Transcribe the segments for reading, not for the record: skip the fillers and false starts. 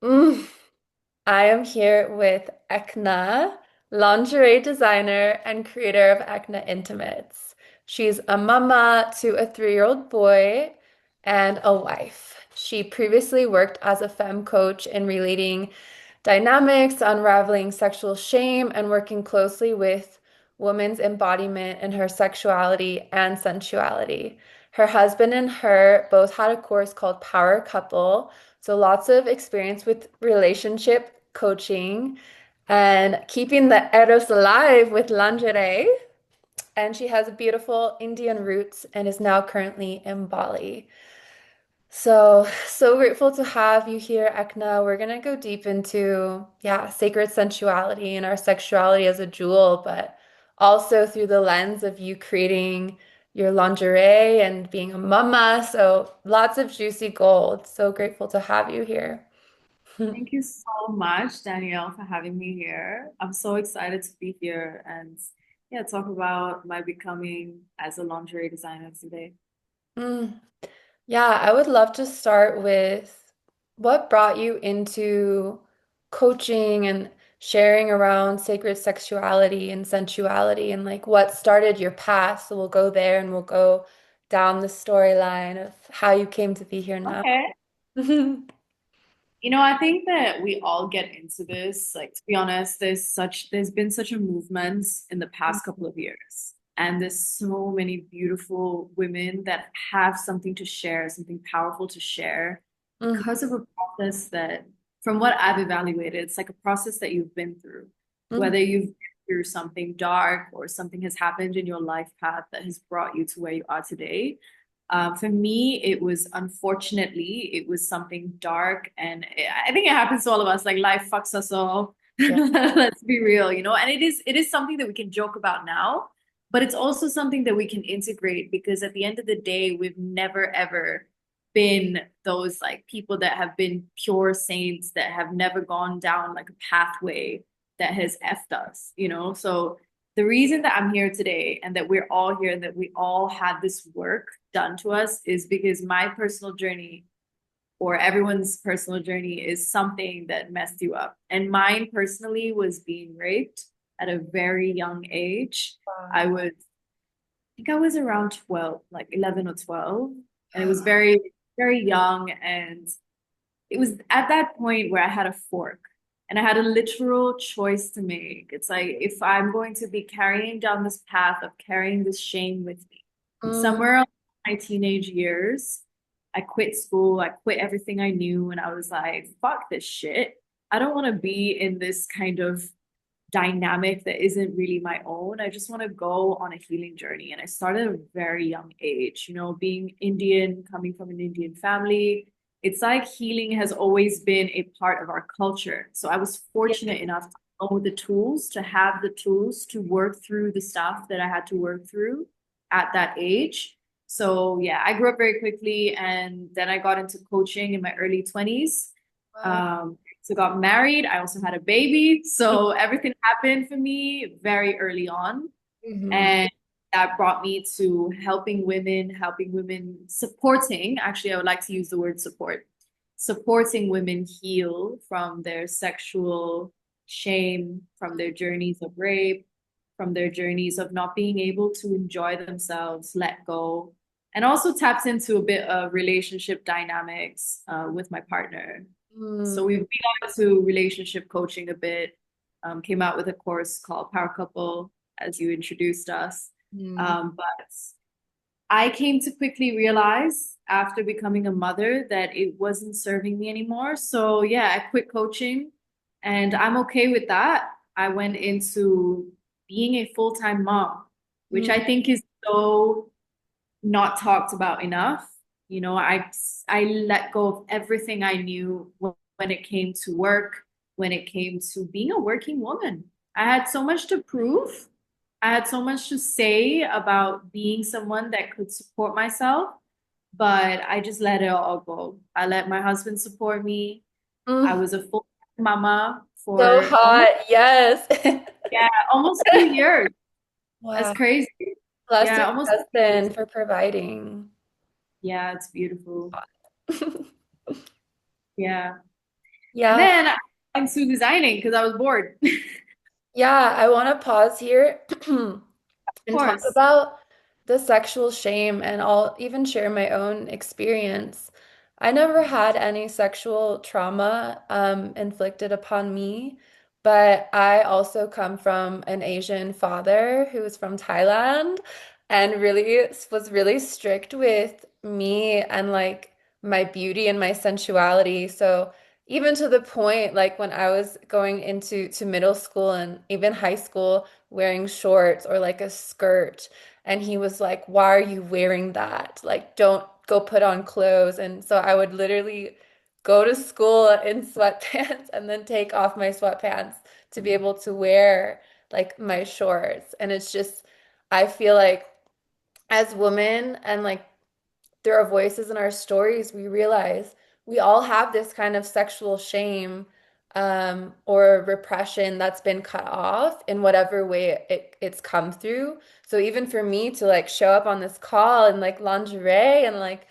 Mm, I am here with EKNA, lingerie designer and creator of EKNA Intimates. She's a mama to a 3-year-old boy and a wife. She previously worked as a femme coach in relating dynamics, unraveling sexual shame, and working closely with women's embodiment in her sexuality and sensuality. Her husband and her both had a course called Power Couple, so lots of experience with relationship coaching and keeping the eros alive with lingerie. And she has beautiful Indian roots and is now currently in Bali. So grateful to have you here, Ekna. We're gonna go deep into, yeah, sacred sensuality and our sexuality as a jewel, but also through the lens of you creating your lingerie and being a mama. So lots of juicy gold. So grateful to have you here. Thank you so much, Danielle, for having me here. I'm so excited to be here and yeah, talk about my becoming as a lingerie designer today. Mm. Yeah, I would love to start with what brought you into coaching and sharing around sacred sexuality and sensuality and like what started your path. So we'll go there and we'll go down the storyline of how you came to be here now. Okay. I think that we all get into this. Like, to be honest, there's been such a movement in the past couple of years. And there's so many beautiful women that have something to share, something powerful to share Mhm, because of a process that, from what I've evaluated, it's like a process that you've been through. mhm, Whether you've been through something dark or something has happened in your life path that has brought you to where you are today. For me, it was unfortunately, it was something dark, and I think it happens to all of us. Like life fucks us all. yeah. Let's be real, and it is something that we can joke about now, but it's also something that we can integrate because at the end of the day, we've never ever been those like people that have been pure saints that have never gone down like a pathway that has effed us. So the reason that I'm here today and that we're all here and that we all had this work done to us is because my personal journey or everyone's personal journey is something that messed you up. And mine personally was being raped at a very young age. I Wow. was, I think I was around 12, like 11 or 12. And it was very, very young. And it was at that point where I had a fork and I had a literal choice to make. It's like, if I'm going to be carrying down this path of carrying this shame with me, Mm, somewhere in my teenage years, I quit school, I quit everything I knew, and I was like, fuck this shit. I don't want to be in this kind of dynamic that isn't really my own. I just want to go on a healing journey. And I started at a very young age, being Indian, coming from an Indian family. It's like healing has always been a part of our culture. So I was yeah. fortunate enough to know the tools, to have the tools to work through the stuff that I had to work through at that age. So yeah, I grew up very quickly and then I got into coaching in my early 20s. Wow. So got married. I also had a baby. So everything happened for me very early on. Mhm. And that brought me to helping women, supporting, actually, I would like to use the word support, supporting women heal from their sexual shame, from their journeys of rape, from their journeys of not being able to enjoy themselves, let go, and also taps into a bit of relationship dynamics with my partner. So we Mm, got into relationship coaching a bit, came out with a course called Power Couple, as you introduced us. mm, But I came to quickly realize after becoming a mother that it wasn't serving me anymore. So yeah, I quit coaching and I'm okay with that. I went into being a full-time mom, which mm, I think is so not talked about enough. I let go of everything I knew when it came to work, when it came to being a working woman. I had so much to prove. I had so much to say about being someone that could support myself, but I just let it all go. I let my husband support me. I mm. was a full mama So for almost, hot, yes. yeah, almost 2 years. That's Wow. crazy. Bless Yeah, your almost 2 years. husband for providing. Yeah, it's beautiful. Yeah. And Yeah. then I went into designing because I was bored. Of Yeah, I want to pause here and talk course. about the sexual shame, and I'll even share my own experience. I never had any sexual trauma inflicted upon me, but I also come from an Asian father who was from Thailand and really was really strict with me and like my beauty and my sensuality. So even to the point like when I was going into to middle school and even high school wearing shorts or like a skirt, and he was like, "Why are you wearing that? Like don't go put on clothes." And so I would literally go to school in sweatpants and then take off my sweatpants to be able to wear like my shorts. And it's just I feel like as women and like through our voices and our stories, we realize we all have this kind of sexual shame or repression that's been cut off in whatever way it's come through. So even for me to like show up on this call in like lingerie and like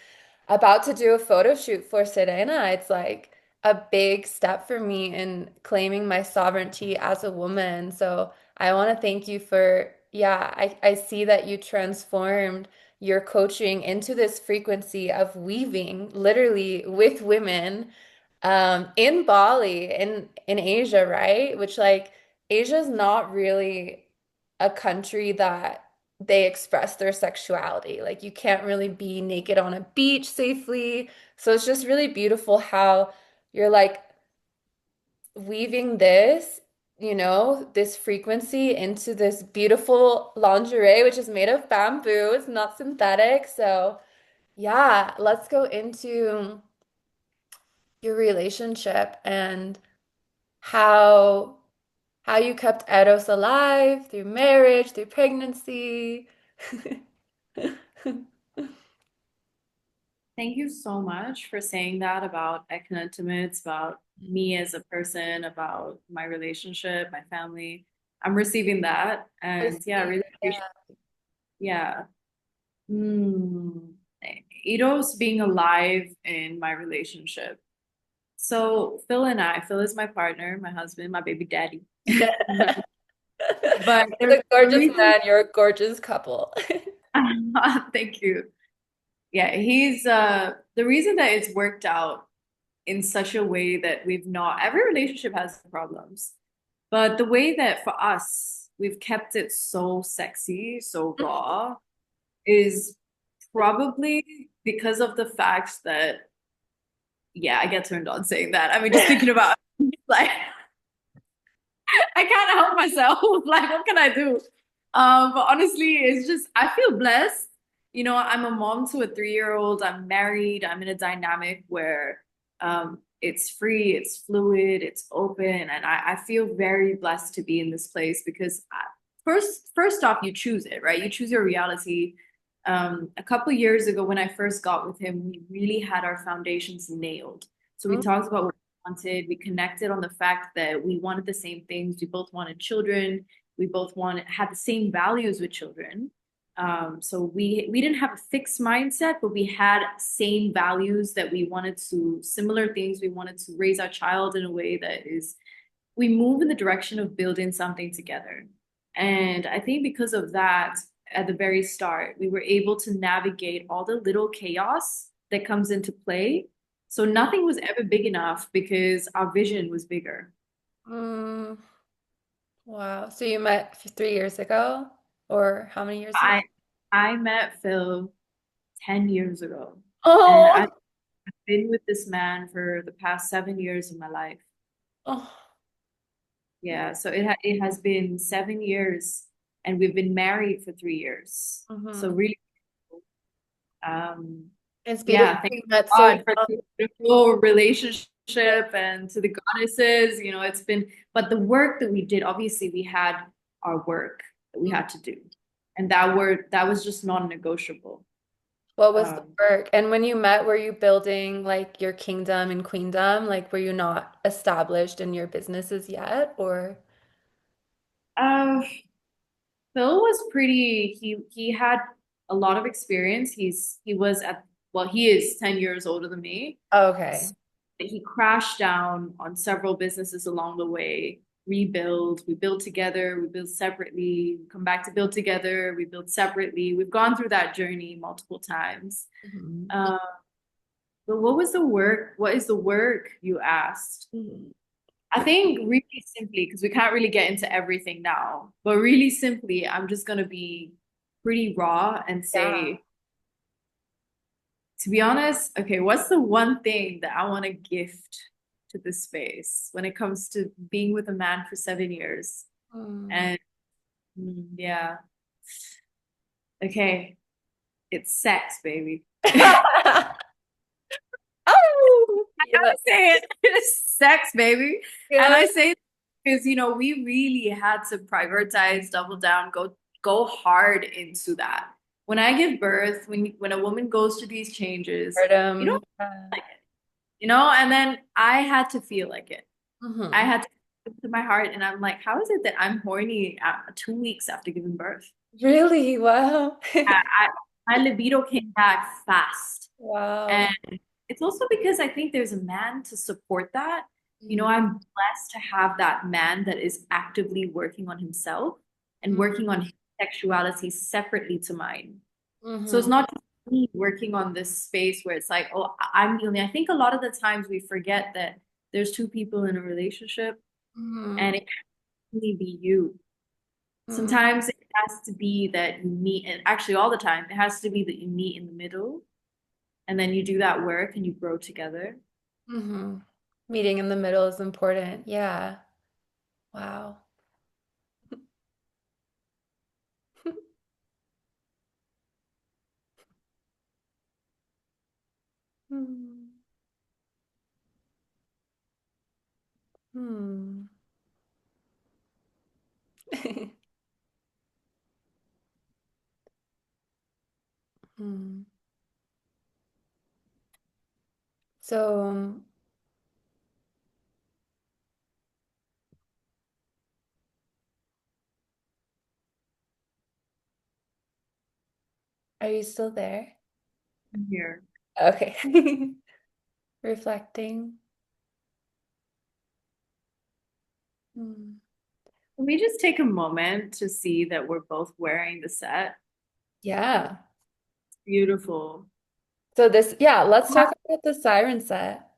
about to do a photo shoot for Serena, it's like a big step for me in claiming my sovereignty as a woman. So I want to thank you for, yeah, I see that you transformed your coaching into this frequency of weaving literally with women in Bali in Asia, right? Which like Asia's not really a country that they express their sexuality. Like you can't really be naked on a beach safely. So it's just really beautiful how you're like weaving this, this frequency into this beautiful lingerie, which is made of bamboo. It's not synthetic. So, yeah, let's go into your relationship and how how you kept Eros alive through marriage, through pregnancy. Thank you so much for saying that about EKNA Intimates, about me as a person, about my relationship, my family. I'm receiving that. And yeah, I Receive really it. appreciate yeah. Mm. Eros being alive in my relationship. So Phil is my partner, my husband, my baby daddy. Yeah. But He's a the gorgeous reason, man. You're a gorgeous couple. thank you. Yeah, he's the reason that it's worked out in such a way that we've not, every relationship has problems, but the way that for us, we've kept it so sexy, so raw, is probably because of the fact that, yeah, I get turned on saying that. I mean, just thinking about like I can't help myself. Like, what can I do? But honestly, it's just I feel blessed. You know, I'm a mom to a 3-year-old. I'm married. I'm in a dynamic where it's free, it's fluid, it's open, and I feel very blessed to be in this place because first off, you choose it, right? You choose your reality. A couple years ago, when I first got with him, we really had our foundations nailed. So we talked about what wanted. We connected on the fact that we wanted the same things. We both wanted children. We both wanted had the same values with children. So we didn't have a fixed mindset, but we had same values that we wanted to similar things. We wanted to raise our child in a way that is we move in the direction of building something together. And I think because of that, at the very start, we were able to navigate all the little chaos that comes into play. So nothing was ever big enough because our vision was bigger. Mm, wow. So you met 3 years ago, or how many years ago? I I met Phil 10 years ago, and Oh, I've been with this man for the past 7 years of my life. oh. Yeah, so it has been 7 years, and we've been married for 3 years. So Hmm. really, um, It's beautiful yeah, thank you met so God for young. this beautiful relationship and to the goddesses. You know, it's been, but the work that we did, obviously, we had our work that we had to do, and that was just non-negotiable. What was the Um, work? And when you met, were you building like your kingdom and queendom? Like, were you not established in your businesses yet, or? uh, Phil was pretty. He had a lot of experience. He was at well, he is 10 years older than me. Okay. he crashed down on several businesses along the way. Rebuild, we build together, we build separately, we come back to build together, we build separately. We've gone through that journey multiple times. Mhm. Uh, but what was the work? What is the work you asked? Mhm. I think really simply, because we can't really get into everything now, but really simply, I'm just gonna be pretty raw and Yeah. say, to be honest, okay, what's the one thing that I want to gift to this space when it comes to being with a man for 7 years? Mm. And yeah, okay, it's sex, baby. Oh, yeah, I say it, it's sex, baby. And yeah. I say it because we really had to prioritize, double down, go hard into that. When I give birth, when a woman goes through these changes, you don't Boredom. like it, and then I had to feel like it. I Mhm. had to feel it to my heart, and I'm like, how is it that I'm horny 2 weeks after giving birth? Really? Wow. My libido came back fast. Wow. And it's also because I think there's a man to support that. Mhm. I'm blessed to have that man that is actively working on himself and working on his sexuality separately to mine. So it's Mhm. not just me working on this space where it's like, oh, I'm the only. I think a lot of the times we forget that there's two people in a relationship Mhm. and it can only be you. Mhm. Sometimes it has to be that you meet, and actually all the time, it has to be that you meet in the middle and then you do that work and you grow together. Mhm. Meeting in the middle is important. Yeah. Wow. Hmm. Hmm. Hmm. So, are you still there? Here. Okay. Reflecting. Hmm. Can we just take a moment to see that we're both wearing the set? Yeah. Beautiful. So this, yeah, let's talk about the siren set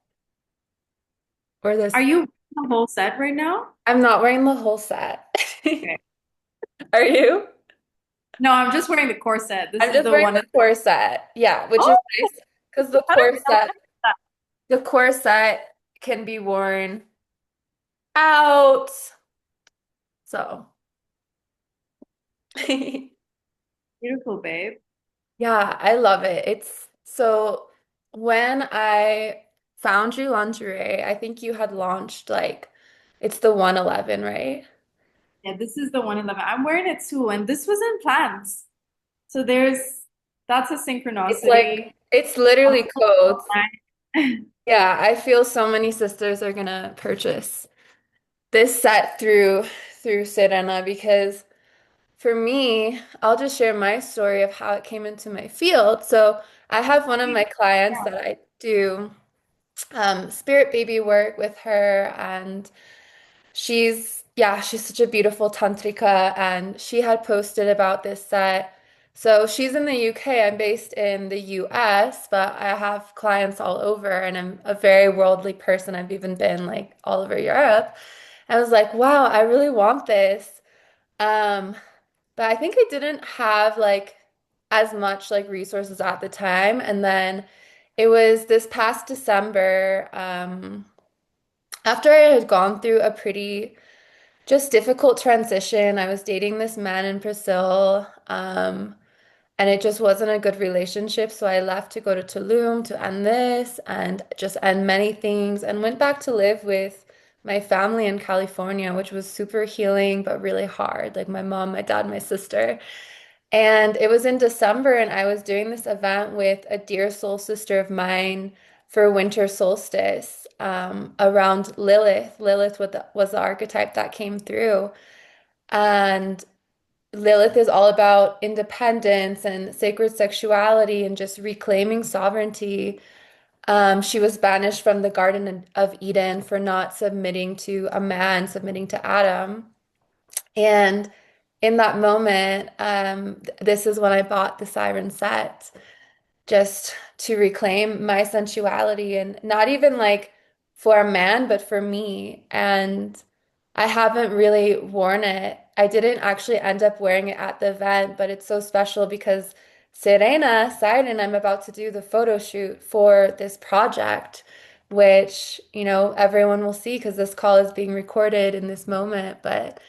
or Are this. you wearing the whole set right now? I'm not wearing the whole set. Okay. Are you? No, I'm just wearing the corset. This I'm is just the wearing one. the corset. Yeah, which Oh, is nice because I don't think I like that. the corset can be worn out. So, Beautiful, babe. yeah, I love it. It's so when I found you lingerie, I think you had launched like it's the 111, right? Yeah, this is the 111. I'm wearing it too, and this was in plans. So that's a It's synchronicity. like it's literally codes. Yeah, I feel so many sisters are gonna purchase this set through Serena because for me, I'll just share my story of how it came into my field. So I have one of my clients that I do spirit baby work with her, and she's such a beautiful tantrika, and she had posted about this set. So she's in the UK, I'm based in the US, but I have clients all over, and I'm a very worldly person. I've even been like all over Europe. I was like, wow, I really want this. Um, but I think I didn't have like as much like resources at the time. And then it was this past December, after I had gone through a pretty just difficult transition. I was dating this man in Brazil, and it just wasn't a good relationship. So I left to go to Tulum to end this and just end many things and went back to live with my family in California, which was super healing, but really hard. Like my mom, my dad, my sister. And it was in December, and I was doing this event with a dear soul sister of mine for winter solstice around Lilith. Lilith was the archetype that came through. And Lilith is all about independence and sacred sexuality and just reclaiming sovereignty. She was banished from the Garden of Eden for not submitting to a man, submitting to Adam. And in that moment, this is when I bought the Siren set just to reclaim my sensuality and not even like for a man, but for me. And I haven't really worn it. I didn't actually end up wearing it at the event, but it's so special because Siren, I'm about to do the photo shoot for this project, which, everyone will see because this call is being recorded in this moment. But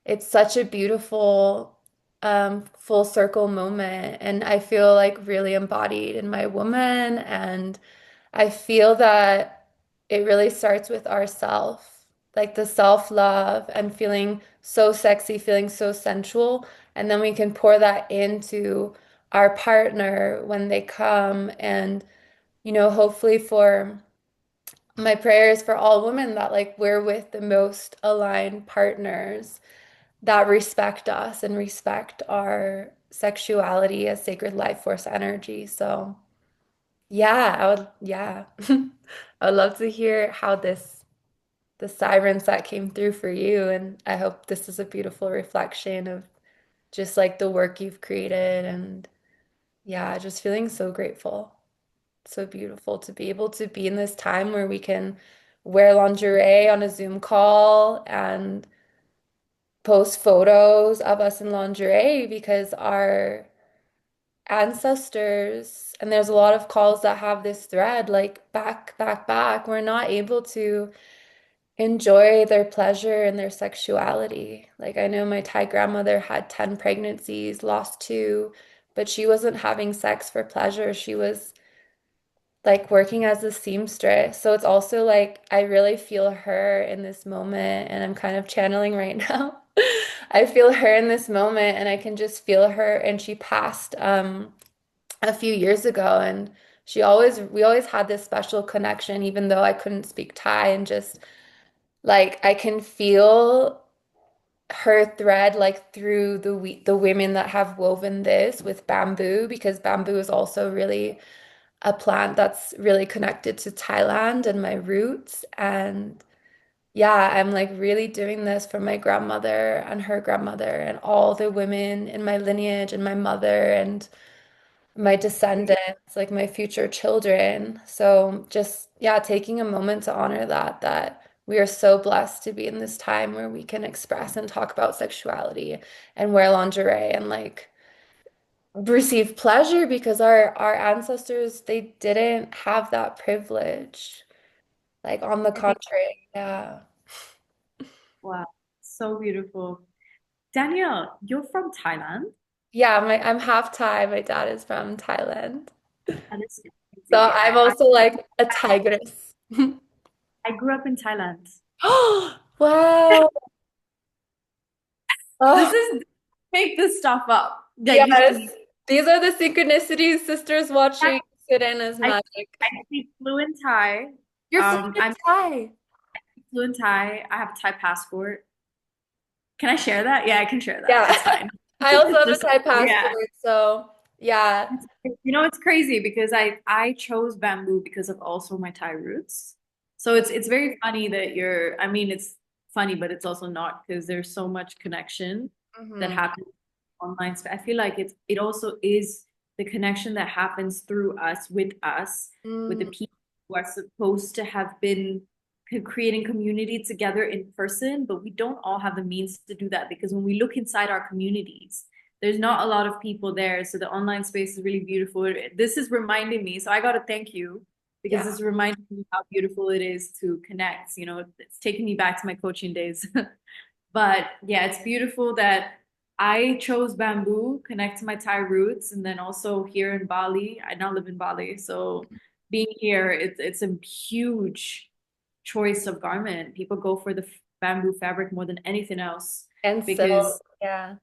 it's such a beautiful full circle moment, and I feel like really embodied in my woman, and I feel that it really starts with ourself, like the self-love and feeling so sexy, feeling so sensual, and then we can pour that into our partner when they come. And hopefully for my prayers for all women that like we're with the most aligned partners that respect us and respect our sexuality as sacred life force energy. So, yeah. I would love to hear how the siren set came through for you. And I hope this is a beautiful reflection of just like the work you've created. And yeah, just feeling so grateful. So beautiful to be able to be in this time where we can wear lingerie on a Zoom call and post photos of us in lingerie because our ancestors, and there's a lot of calls that have this thread like back, were not able to enjoy their pleasure and their sexuality. Like I know my Thai grandmother had 10 pregnancies, lost two, but she wasn't having sex for pleasure. She was like working as a seamstress. So it's also like I really feel her in this moment, and I'm kind of channeling right now. I feel her in this moment, and I can just feel her. And she passed a few years ago, and we always had this special connection, even though I couldn't speak Thai, and just like I can feel her thread like through the women that have woven this with bamboo, because bamboo is also really a plant that's really connected to Thailand and my roots. And yeah, I'm like really doing this for my grandmother and her grandmother and all the women in my lineage and my mother and my descendants, like my future children. So just, yeah, taking a moment to honor that we are so blessed to be in this time where we can express and talk about sexuality and wear lingerie and like receive pleasure, because our ancestors, they didn't have that privilege. Like on the I think, contrary, yeah. wow, so beautiful. Danielle, you're from Thailand. Yeah, I'm half Thai. My dad is from Thailand. That is So crazy. I'm also like a tigress. I grew up in Thailand. Oh, wow. This Oh, is make this stuff up. Like this yes. is These are the synchronicities, sisters watching Sirena's I magic. I speak fluent Thai. You're fluent I'm Thai. fluent Thai. I have a Thai passport. Can I share that? Yeah, I can share that. Yeah. It's fine. I also have a Just Thai yeah. passport, so yeah. It's crazy because I chose bamboo because of also my Thai roots. So it's very funny that you're, I mean, it's funny, but it's also not because there's so much connection that Hmm. happens online. So I feel like it also is the connection that happens through us, with the Mm, people who are supposed to have been creating community together in person, but we don't all have the means to do that because when we look inside our communities, there's not a lot of people there. So the online space is really beautiful. This is reminding me. So I got to thank you because yeah. it's reminding me how beautiful it is to connect. You know, it's taking me back to my coaching days. But yeah, it's beautiful that I chose bamboo, connect to my Thai roots, and then also here in Bali. I now live in Bali. So being here, it's a huge choice of garment. People go for the bamboo fabric more than anything else And so, because yeah.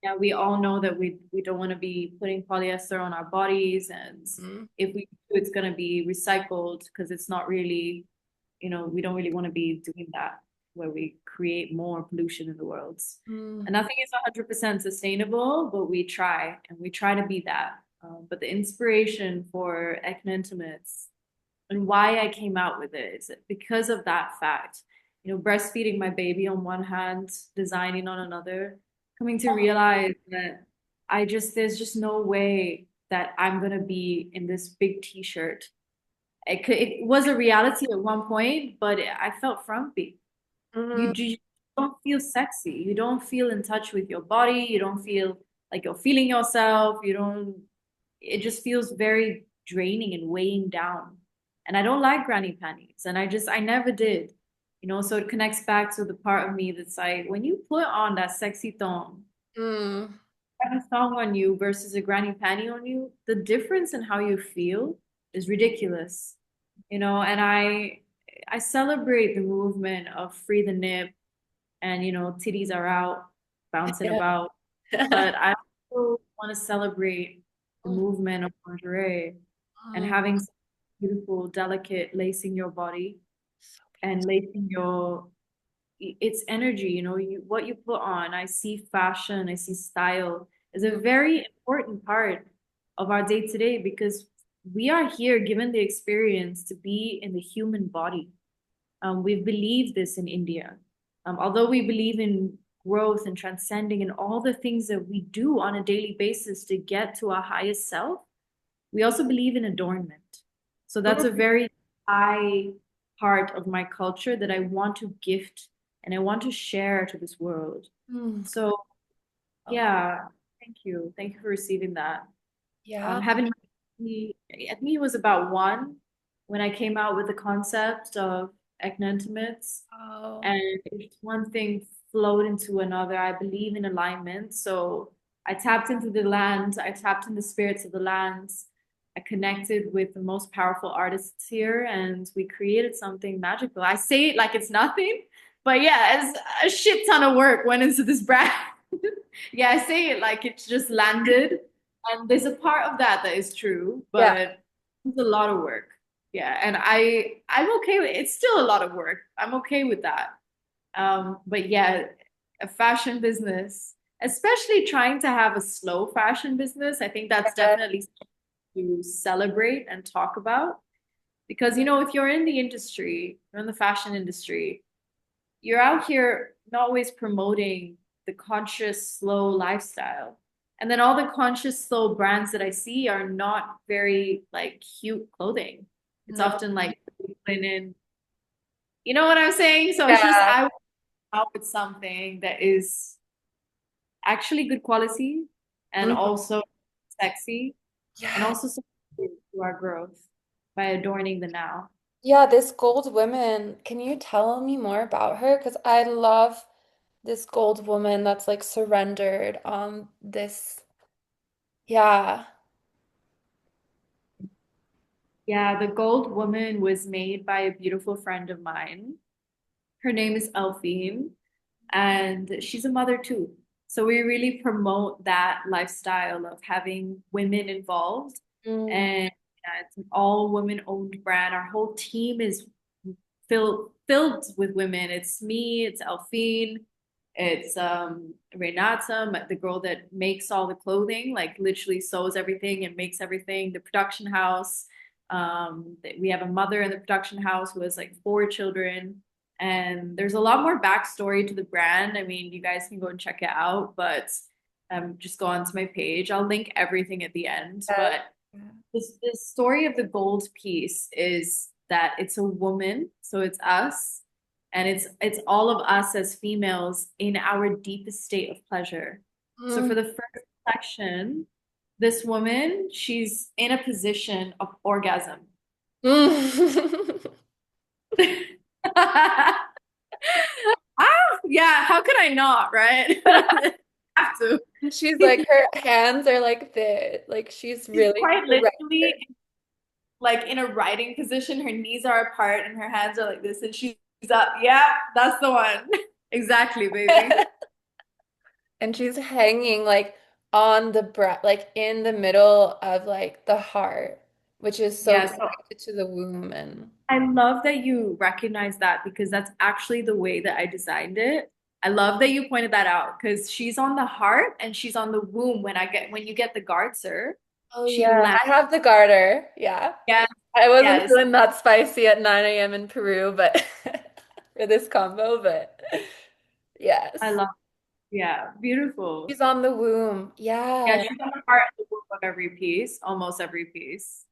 yeah, we all know that we don't want to be putting polyester on our bodies, and Mm, if we do, it's going to be recycled because it's not really, we don't really want to be doing that where we create more pollution in the world. mm. And nothing is 100% sustainable, but we try and we try to be that. But the inspiration for EKNA Intimates and why I came out with it is because of that fact. You know, breastfeeding my baby on one hand, designing on another, coming to realize that there's just no way that I'm gonna be in this big t-shirt. It was a reality at one point, but I felt frumpy. Mm, You don't feel sexy. You don't feel in touch with your body. You don't feel like you're feeling yourself. You don't, it just feels very draining and weighing down. And I don't like granny panties. And I never did. You know, so it connects back to the part of me that's like, when you put on that sexy thong, mm, have a thong on you versus a granny panty on you, the difference in how you feel is ridiculous. You know, and I celebrate the movement of free the nip and titties are out bouncing yeah. about. But I also want to celebrate the Mm, movement of lingerie and mm, having something beautiful, delicate, lacing your body so and lacing your it's energy, what you put on. I see fashion, I see style is a beautiful. very important part of our day to day because we are here given the experience to be in the human body. We've believed this in India. Although we believe in growth and transcending and all the things that we do on a daily basis to get to our highest self, we also believe in adornment. So that's a Mm, very high part of my culture that I want to gift and I want to share to this world. mm. So Oh, yeah, thank you. Thank you for receiving that. yeah. Having I think it was about one when I came out with the concept of EKNA Intimates, Oh, and one thing flowed into another. I believe in alignment, so I tapped into the land. I tapped in the spirits of the lands. I connected with the most powerful artists here, and we created something magical. I say it like it's nothing, but yeah, it's a shit ton of work went into this brand. Yeah, I say it like it's just landed. And there's a part of that that is true, yeah. but it's a lot of work. Yeah, and I'm okay with it's still a lot of work. I'm okay with that. But yeah, a fashion business, especially trying to have a slow fashion business, I think that's definitely something to celebrate and talk about. Because if you're in the industry, you're in the fashion industry, you're out here not always promoting the conscious, slow lifestyle. And then all the conscious, slow brands that I see are not very like cute clothing. It's No. often like linen. You know what I'm saying? So it's just Yeah. I want out with something that is actually good quality and Mm, also sexy and yeah. also supportive to our growth by adorning the now. Yeah, this gold woman, can you tell me more about her? Because I love this gold woman that's like surrendered on this. Yeah. Yeah, the gold woman was made by a beautiful friend of mine. Her name is Elfine, and she's a mother too. So we really promote that lifestyle of having women involved. Mm, And it's an all women owned brand. Our whole team is filled with women. It's me, it's Elfine, it's Renata, the girl that makes all the clothing, like literally sews everything and makes everything, the production house. We have a mother in the production house who has like 4 children. And there's a lot more backstory to the brand. I mean, you guys can go and check it out, but just go onto my page. I'll link everything at the end. yes. But this story of the gold piece is that it's a woman, so it's us, and it's all of us as females in our deepest state of pleasure. So Mm. for the first section, this woman, she's in a position of orgasm. Mm. Yeah, how could I not, right? Have to. And she's like, her hands are like this. Like she's She's really quite literally surrendered. like in a writing position. Her knees are apart and her hands are like this, and she's up. Yeah, that's the one. Exactly, baby. And she's hanging like on the breast, like in the middle of like the heart, which is so Yeah, so connected to the womb and I love that you recognize that because that's actually the way that I designed it. I love that you pointed that out because she's on the heart and she's on the womb when you get the garter, oh she yeah, lands. I have the garter. Yeah. Yeah. I wasn't Yes, feeling that spicy at 9 a.m. in Peru, but for this combo, but I yes. love. Yeah, beautiful. She's on the womb. Yeah, Yeah. she's on the heart and the womb of every piece, almost every piece.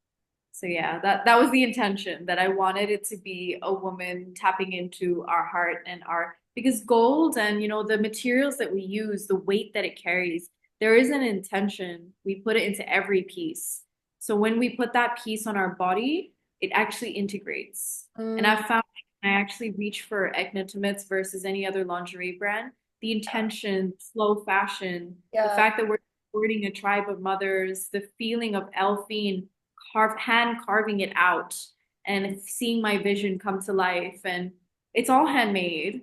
So yeah, that was the intention that I wanted it to be a woman tapping into our heart and our because gold and the materials that we use, the weight that it carries, there is an intention. We put it into every piece. So when we put that piece on our body, it actually integrates. And Mm, I've found I actually reach for EKNA Intimates versus any other lingerie brand. The intention, slow fashion, the yeah. fact that we're supporting a tribe of mothers, the feeling of Elfine hand carving it out and seeing my vision come to life, and it's all handmade.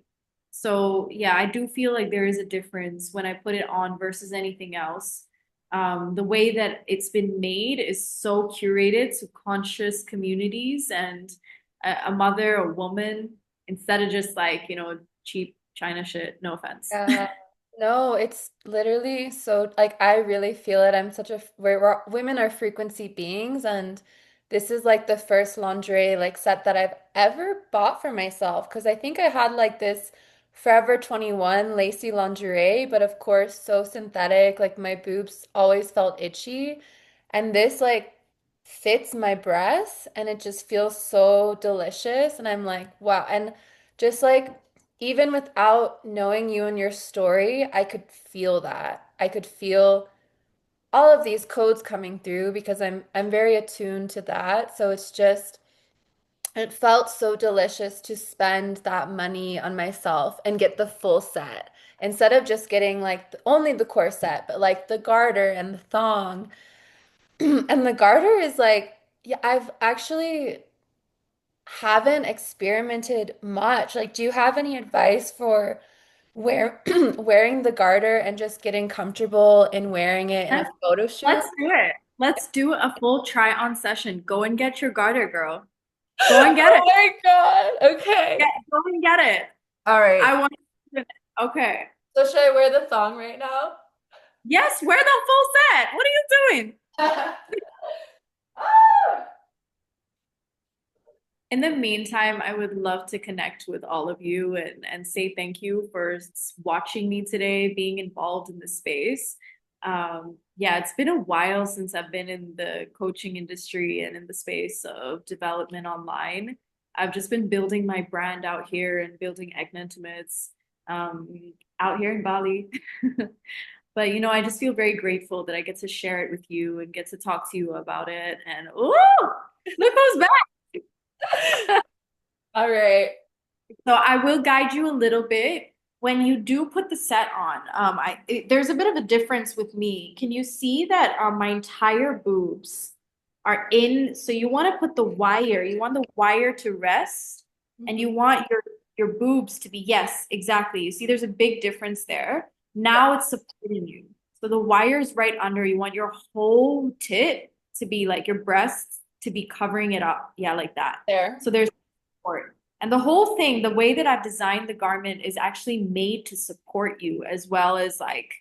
So yeah, I do feel like there is a difference when I put it on versus anything else. The way that it's been made is so curated to conscious communities and a mother, a woman, instead of just like cheap China shit, no offense. Yeah. No, it's literally so like I really feel it. I'm such a women are frequency beings, and this is like the first lingerie like set that I've ever bought for myself because I think I had like this Forever 21 lacy lingerie, but of course so synthetic, like my boobs always felt itchy, and this like fits my breasts and it just feels so delicious, and I'm like, wow. And just like even without knowing you and your story, I could feel that. I could feel all of these codes coming through because I'm very attuned to that. So it's just it felt so delicious to spend that money on myself and get the full set instead of just getting like only the corset, but like the garter and the thong. And the garter is like, yeah, I've actually haven't experimented much. Like, do you have any advice for wearing the garter and just getting comfortable in wearing it in a let's photo shoot? let's do it. Let's do a full try on session. Go and get your garter, girl. Go and get Oh it. my God. Okay. Go and get it. All right. I want to. Okay. So should I wear the thong right now? Yes, wear the full set. What are you doing? Ah! In the meantime, I would love to connect with all of you and say thank you for watching me today, being involved in the space. Yeah, it's been a while since I've been in the coaching industry and in the space of development online. I've just been building my brand out here and building EKNA Intimates um, out here in Bali. But I just feel very grateful that I get to share it with you and get to talk to you about it. And oh, look who's back. All right. So I will guide you a little bit. When you do put the set on, there's a bit of a difference with me. Can you see that my entire boobs are in? So you want to put the wire, you want the wire to rest, and Mhm. you want your boobs to be, yes, exactly. You see, there's a big difference there. Yeah. Now it's supporting you. So the wire's right under. You want your whole tit to be like your breasts to be covering it up. Yeah, like that. There. So there's support. And the whole thing, the way that I've designed the garment is actually made to support you as well as like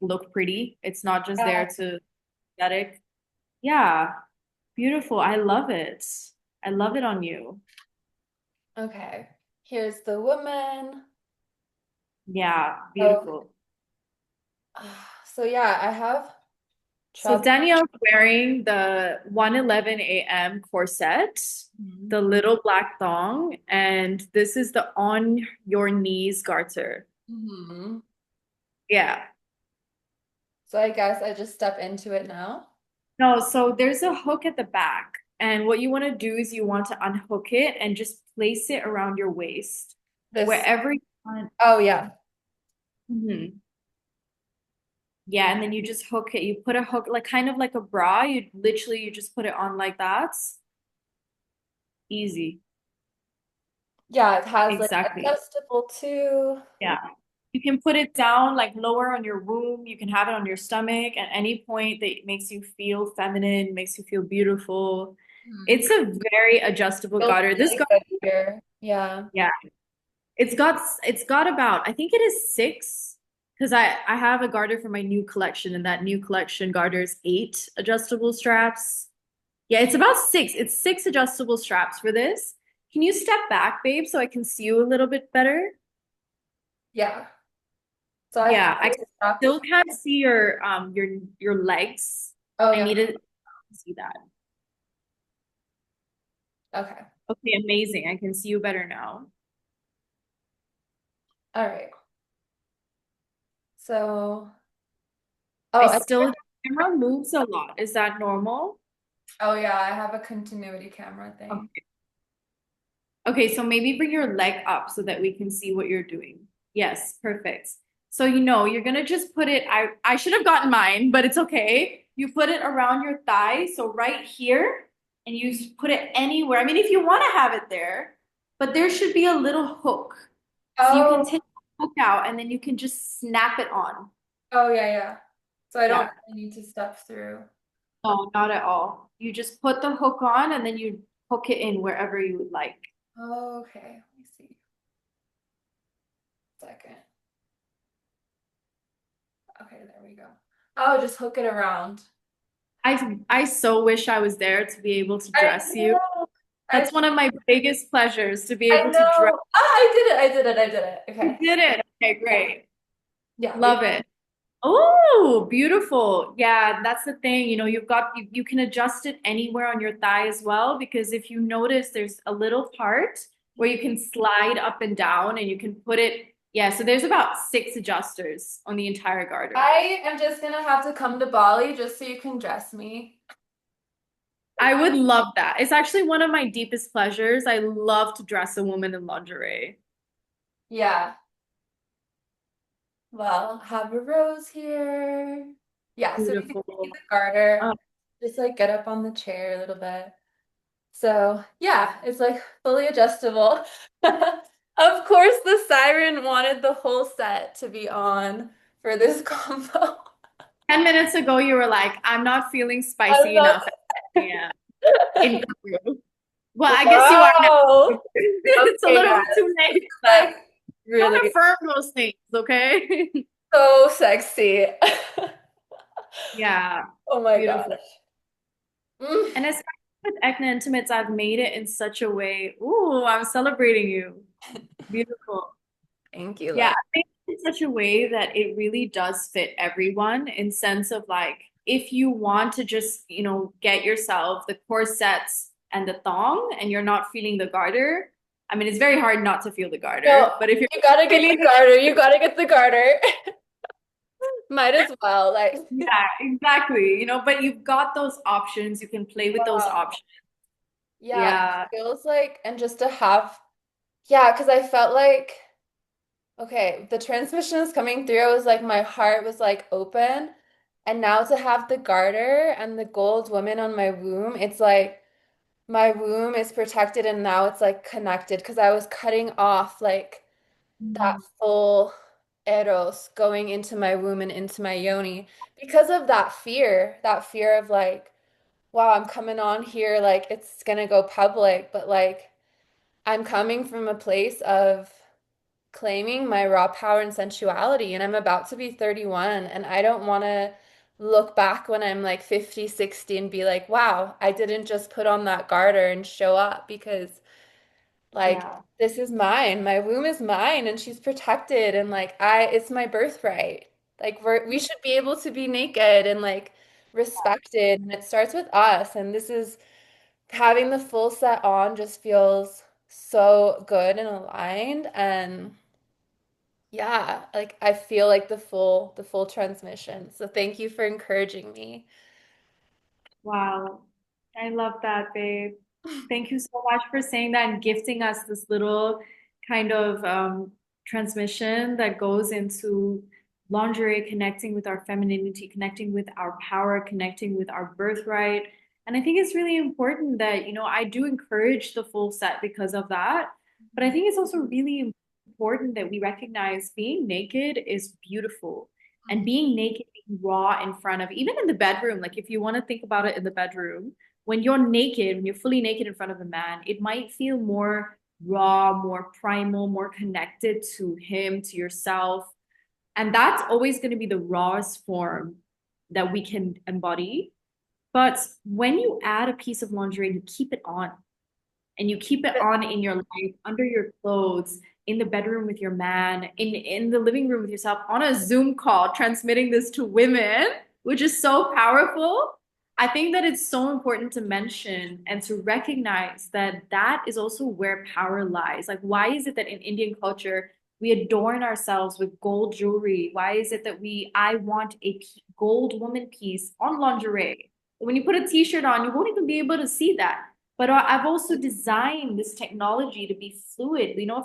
look pretty. It's not just Yeah. there to aesthetic. Yeah, beautiful. I love it. I love it on you. Okay. Here's the woman. Yeah, Oh, beautiful. so yeah, I have So trouble. Danielle's wearing the 111 a.m. corset, Mhm. the little black thong, and this is the on your knees garter. Mhm. Yeah. So I guess I just step into it now. No, so there's a hook at the back. And what you want to do is you want to unhook it and just place it around your waist. This, Wherever you want. oh yeah. Mhm. Yeah, and then you just hook it. You put a hook, like kind of like a bra. You just put it on like that. Easy. Yeah, it has like Exactly. adjustable too. Yeah. You can put it down like lower on your womb. You can have it on your stomach at any point that makes you feel feminine, makes you feel beautiful. Hmm. It's a very adjustable Feels garter. This really garter, good here. Yeah. yeah, it's got about I think it is six because I have a garter for my new collection and that new collection garters eight adjustable straps. Yeah, it's about six. It's six adjustable straps for this. Can you step back, babe, so I can see you a little bit better? Yeah. So I have Yeah, I the straps. still can't see your legs. Oh I yeah. need to see that. Okay. Okay, amazing. I can see you better now. All right. So, I oh, still, the camera moves a lot. Is that normal? oh yeah, I have a continuity camera thing. Okay. Okay, so maybe bring your leg up so that we can see what you're doing. Yes, perfect. So you're gonna just put it, I should have gotten mine, but it's okay. You put it around your thigh, so right here, and put it anywhere. I mean, if you want to have it there, but there should be a little hook. So you can Oh, take the hook out and then you can just snap it on. oh yeah, yeah. So I don't Yeah. really need to step through. No, not at all. You just put the hook on and then you hook it in wherever you would like. Oh, okay. Let me see. Second. Okay, there we go. Oh, just hook it around. I so wish I was there to be able to I dress you. know. I That's one of my biggest pleasures to be I able to dress. know. Ah, I did it. I did it. I did it. You Okay. did it. Okay, Yeah. great. Yeah, we Love it. Oh, beautiful. Yeah, that's the thing. You can adjust it anywhere on your thigh as well, because if you notice, there's a little part where you can slide up and down and you can put it. Yeah, so there's about six adjusters on the entire garter. I am just gonna have to come to Bali just so you can dress me. I would love that. It's actually one of my deepest pleasures. I love to dress a woman in lingerie. Yeah. Well, have a rose here. Yeah, so you can see Beautiful. the garter. Oh, Just like get up on the chair a little bit. So yeah, it's like fully adjustable. Of course, the siren wanted the whole set to be on for this combo. 10 minutes ago, you were like, I'm not feeling I'm spicy not. enough. Yeah, in Peru. Well, I guess you are now. Wow. It's a Okay, little guys. bit too late for that. Like Don't really affirm those things, okay? so sexy. Yeah, Oh my beautiful. gosh. Mm. And especially with EKNA Intimates, I've made it in such a way. Ooh, I'm celebrating you. Beautiful. Thank you, Yeah, love. I think in such a way that it really does fit everyone in sense of like if you want to just, get yourself the corsets and the thong and you're not feeling the garter. I mean, it's very hard not to feel the No, garter, but if you're you gotta get the feeling garter. You gotta get the garter. Might as well. Like, yeah, exactly, but you've got those options. You can play with those wow. options. Yeah, it Yeah. feels like, and just to have, yeah, because I felt like, okay, the transmission is coming through. I was like, my heart was like open. And now to have the garter and the gold woman on my womb, it's like my womb is protected and now it's like connected because I was cutting off like that Mm. full eros going into my womb and into my yoni because of that fear of like, wow, I'm coming on here, like it's gonna go public, but like I'm coming from a place of claiming my raw power and sensuality, and I'm about to be 31, and I don't want to look back when I'm like 50, 60 and be like, wow, I didn't just put on that garter and show up because like Yeah. this is mine. My womb is mine and she's protected and like it's my birthright. Like we should be able to be naked and like respected and it starts with us and this is having the full set on just feels so good and aligned and yeah, like I feel like the full transmission. So thank you for encouraging me. Wow. I love that, babe. Thank you so much for saying that and gifting us this little kind of transmission that goes into lingerie, connecting with our femininity, connecting with our power, connecting with our birthright. And I think it's really important that, I do encourage the full set because of that. But I think it's also really important that we recognize being naked is beautiful and being naked, being raw in front of, even in the bedroom, like if you want to think about it in the bedroom, when you're naked, when you're fully naked in front of a man, it might feel more raw, more primal, more connected to him, to yourself. And that's always going to be the rawest form that we can embody. But when you add a piece of lingerie, you keep it on and you keep it on in your life, under your clothes, in the bedroom with your man, in the living room with yourself, on a Zoom call, transmitting this to women, which is so powerful. I think that it's so important to mention and to recognize that that is also where power lies. Like, why is it that in Indian culture we adorn ourselves with gold jewelry? Why is it that I want a gold woman piece on lingerie? When you put a t-shirt on, you won't even be able to see that. But I've also designed this technology to be fluid. You know,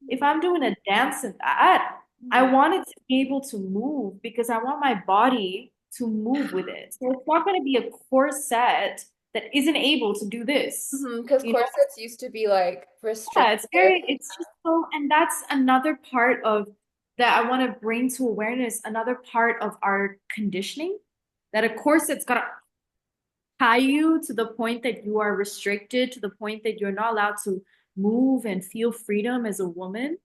if I'm doing a dance in that, I Mhm. want it to be able to move because I want my body to move with it. So it's not going to be a corset that isn't able to do this. Because You know, corsets used to be like yeah, restrictive. it's just so, and that's another part of that I want to bring to awareness, another part of our conditioning, that a corset's got to tie you to the point that you are restricted, to the point that you're not allowed to move and feel freedom as a woman.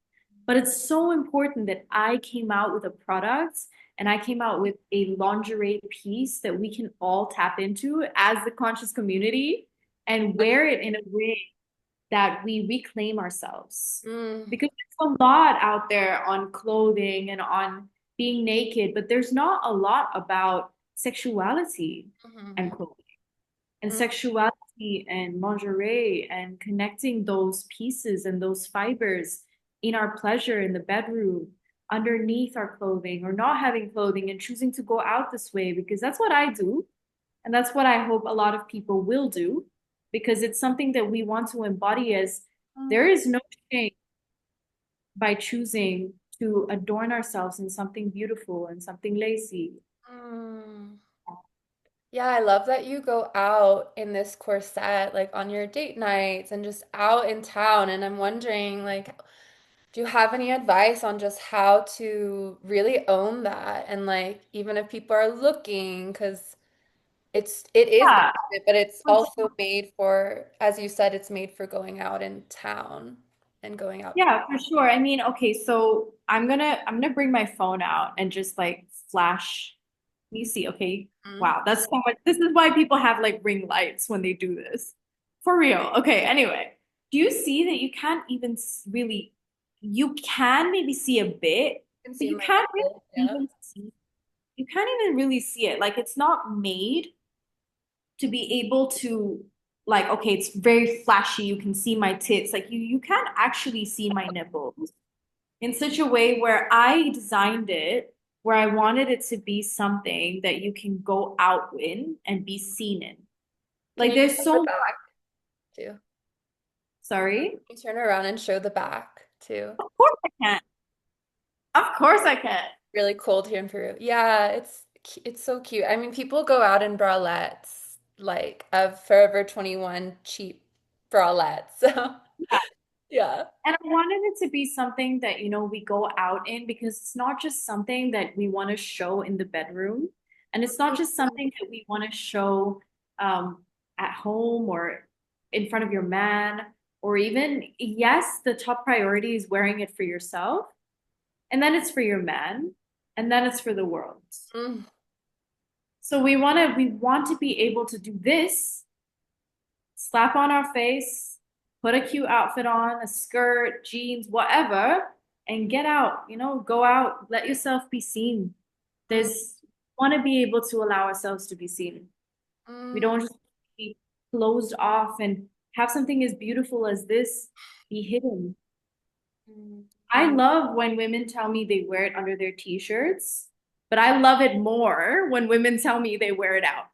But it's so important that I came out with a product and I came out with a lingerie piece that we can all tap into as the conscious community and wear it in a way that we reclaim ourselves. Mm, Because there's a lot out there on clothing and on being naked, but there's not a lot about sexuality mhm, and clothing and mm, sexuality and lingerie and connecting those pieces and those fibers in our pleasure in the bedroom, underneath our clothing, or not having clothing and choosing to go out this way because that's what I do. And that's what I hope a lot of people will do because it's something that we want to embody as mm, there is no shame by choosing to adorn ourselves in something beautiful and something lacy. mm. Yeah, I love that you go out in this corset, like on your date nights and just out in town. And I'm wondering, like, do you have any advice on just how to really own that? And like, even if people are looking, because it is Yeah, intimate, but it's also made for, as you said, it's made for going out in town and going out to. yeah, for sure. I mean, okay, so I'm gonna bring my phone out and just like flash. Let me see. Okay. Mm. Wow, that's so much. This is why people have like ring lights when they do this. For real. Okay, anyway. Do you see that you can't even really you can maybe see a bit, You can but see you my can't really nipple, yeah. even see you can't even really see it. Like it's not made to be able to like okay, it's very flashy. You can see my tits. Like you can't actually see my nipples in such a way where I designed it, where I wanted it to be something that you can go out in and be seen in. Can Like you there's show the so much, back too? sorry. Can you turn around and show the back too? Of course I can. Of course I can. Really cold here in Peru. Yeah, it's so cute. I mean, people go out in bralettes, like of Forever 21 cheap bralettes. So, Yeah. yeah. And I wanted it to be something that, we go out in because it's not just something that we want to show in the bedroom. And it's not just something that we want to show um, at home or in front of your man, or even, yes, the top priority is wearing it for yourself. And then it's for your man, and then it's for the world. Mm, So we want to be able to do this, slap on our face, put a cute outfit on, a skirt, jeans, whatever, and get out, go out, let yourself be seen. mm, There's want to be able to allow ourselves to be seen. We mm, don't just be closed off and have something as beautiful as this be hidden. mm. I love when women tell me they wear it under their t-shirts, but I love it more when women tell me they wear it out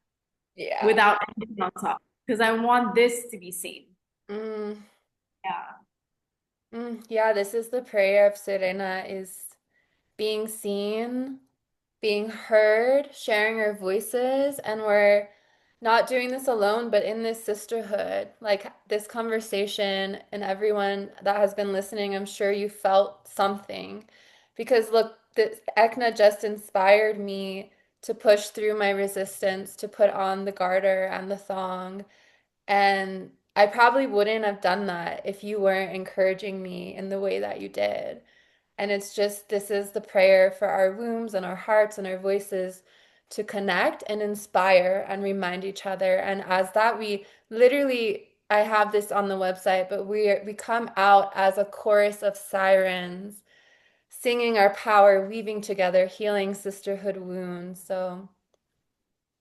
Yeah. without anything on top because I want this to be seen. Mm, Yeah. yeah, this is the prayer of Serena is being seen, being heard, sharing our voices, and we're not doing this alone, but in this sisterhood. Like this conversation and everyone that has been listening, I'm sure you felt something. Because look, the EKNA just inspired me to push through my resistance, to put on the garter and the thong. And I probably wouldn't have done that if you weren't encouraging me in the way that you did. And it's just, this is the prayer for our wombs and our hearts and our voices to connect and inspire and remind each other. And as that, we literally, I have this on the website, but we come out as a chorus of sirens, singing our power, weaving together, healing sisterhood wounds. So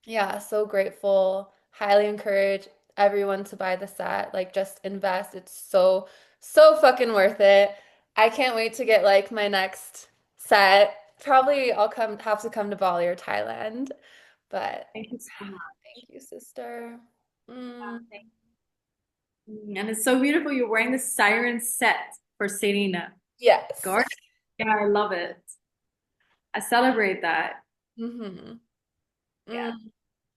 yeah, so grateful. Highly encourage everyone to buy the set. Like, just invest. It's so, so fucking worth it. I can't wait to get like my next set. Probably I'll come have to come to Bali or Thailand. But Thank you so much. thank you, sister. Yeah, Mm, thank you. And it's so beautiful. You're wearing the siren set for Serena. yes. Gorgeous. Yeah, I love it. I celebrate that. Mm-hmm. Yeah. Mm.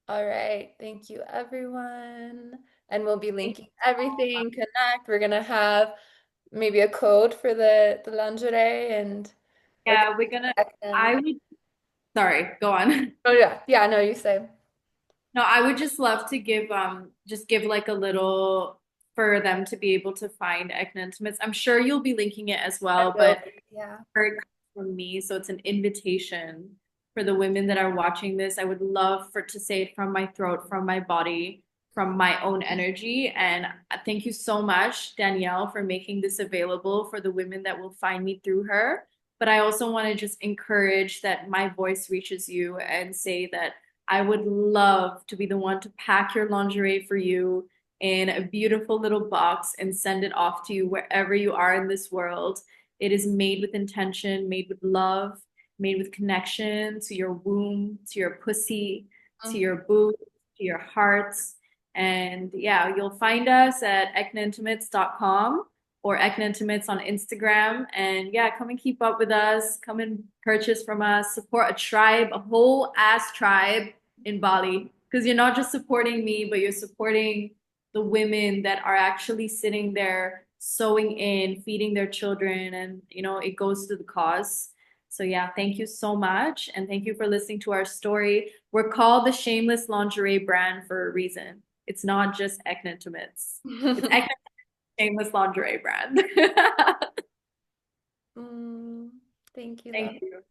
All right. Thank you, everyone. And we'll be Thank linking you so much. everything. Connect. We're gonna have maybe a code for the lingerie and or Yeah, we're gonna, Ekna. I would, sorry, go on. Oh yeah, yeah. No, you say. No, I would just love to just give like a little for them to be able to find EKNA Intimates. I'm sure you'll be linking it as I well, will but be. Yeah. heard from me, so it's an invitation for the women that are watching this. I would love for to say it from my throat, from my body, from my own energy. And thank you so much, Danielle, for making this available for the women that will find me through her. But I also want to just encourage that my voice reaches you and say that I would love to be the one to pack your lingerie for you in a beautiful little box and send it off to you wherever you are in this world. It is made with intention, made with love, made with connection to your womb, to your pussy, to Mhm. your boobs, to your hearts. And yeah, you'll find us at eknaintimates.com or Ekna Intimates on Instagram. And yeah, come and keep up with us. Come and purchase from us. Support a tribe, a whole ass tribe in Bali. Because you're not just supporting me, but you're supporting the women that are actually sitting there sewing in, feeding their children, and it goes to the cause. So yeah, thank you so much, and thank you for listening to our story. We're called the Shameless Lingerie brand for a reason. It's not just EKNA Intimates. It's EKNA Shameless Lingerie brand. Mm, thank you, love. Thank you.